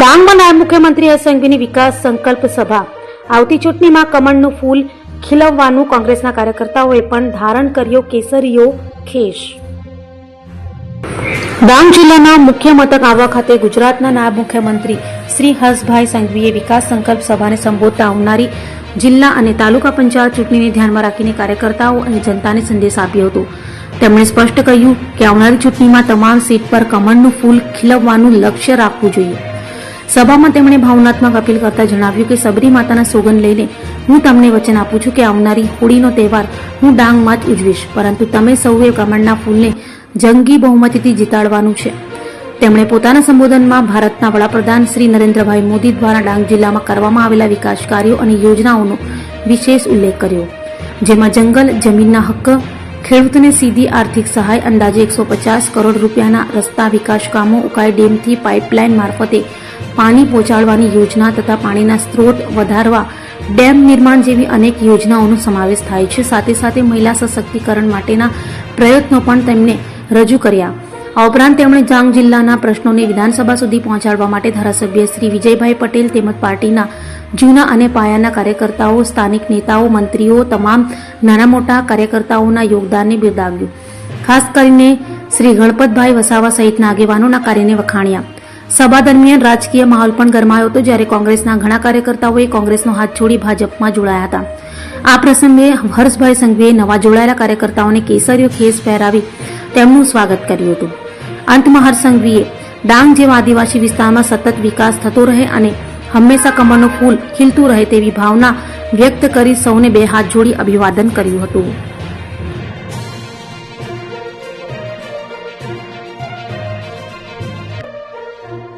ડાંગમાં નાયબ મુખ્યમંત્રી હર્ષ સંઘવીની વિકાસ સંકલ્પ સભા. આવતી ચૂંટણીમાં કમળનું ફૂલ ખીલવવાનું કોંગ્રેસના કાર્યકર્તાઓએ પણ ધારણ કર્યો કેસરીયો ખેસ. ડાંગ જિલ્લાના મુખ્ય મથક આહવા ખાતે ગુજરાતના નાયબ મુખ્યમંત્રી શ્રી હર્ષભાઈ સંઘવીએ વિકાસ સંકલ્પ સભાને સંબોધતા આવનારી જિલ્લા અને તાલુકા પંચાયત ચૂંટણીને ધ્યાનમાં રાખીને કાર્યકર્તાઓ અને જનતાને સંદેશ આપ્યો હતો. તેમણે સ્પષ્ટ કહ્યું કે આવનારી ચૂંટણીમાં તમામ સીટ પર કમળનું ફૂલ ખીલવવાનું લક્ષ્ય રાખવું જોઈએ. સભામાં તેમણે ભાવનાત્મક અપીલ કરતા જણાવ્યું કે સબરી માતાના સોગંદ લઈને હું તમને વચન આપું છું કે આવનારી હોળીનો તહેવાર હું ડાંગમાં જ ઉજવીશ, પરંતુ તમે સૌએ કમળના ફૂલને જંગી બહુમતીથી જીતાડવાનું છે. તેમણે પોતાના સંબોધનમાં ભારતના વડાપ્રધાન શ્રી નરેન્દ્રભાઈ મોદી દ્વારા ડાંગ જિલ્લામાં કરવામાં આવેલા વિકાસ કાર્યો અને યોજનાઓનો વિશેષ ઉલ્લેખ કર્યો, જેમાં જંગલ જમીનના હક્ક, ખેડૂતોને સીધી આર્થિક સહાય, અંદાજે 150 કરોડ રૂપિયાના રસ્તા વિકાસ કામો, ઉકાઈ ડેમથી પાઇપલાઇન મારફતે પાણી પહોંચાડવાની યોજના તથા પાણીના સ્ત્રોત વધારવા ડેમ નિર્માણ જેવી અનેક યોજનાઓનો સમાવેશ થાય છે. સાથે સાથે મહિલા સશક્તિકરણ માટેના પ્રયત્નો પણ તેમને રજૂ કર્યા. આ ઉપરાંત તેમણે ડાંગ જિલ્લાના પ્રશ્નોને વિધાનસભા સુધી પહોંચાડવા માટે ધારાસભ્ય શ્રી વિજયભાઈ પટેલ તેમજ પાર્ટીના જૂના અને પાયાના કાર્યકર્તાઓ, સ્થાનિક નેતાઓ, મંત્રીઓ, તમામ નાના મોટા કાર્યકર્તાઓના યોગદાનને બિરદાવ્યું. ખાસ કરીને શ્રી ગણપતભાઈ વસાવા સહિતના આગેવાનોના કાર્યને વખાણ્યા. સભા દરમિયાન રાજકીય માહોલ પણ ગરમાયો હતો, જ્યારે કોંગ્રેસના ઘણા કાર્યકર્તાઓએ કોંગ્રેસનો હાથ છોડી ભાજપમાં જોડાયા હતા. આ પ્રસંગે હર્ષભાઈ સંઘવીએ નવા જોડાયેલા કાર્યકર્તાઓને કેસરીયો ખેસ પહેરાવી તેમનું સ્વાગત કર્યું હતું. અંતમાં હર્ષ સંઘવીએ ડાંગ જેવા આદિવાસી વિસ્તારમાં સતત વિકાસ થતો રહે અને હંમેશા કમળનું ફૂલ ખીલતું રહે તેવી ભાવના વ્યક્ત કરી સૌને બે હાથ જોડી અભિવાદન કર્યું હતું.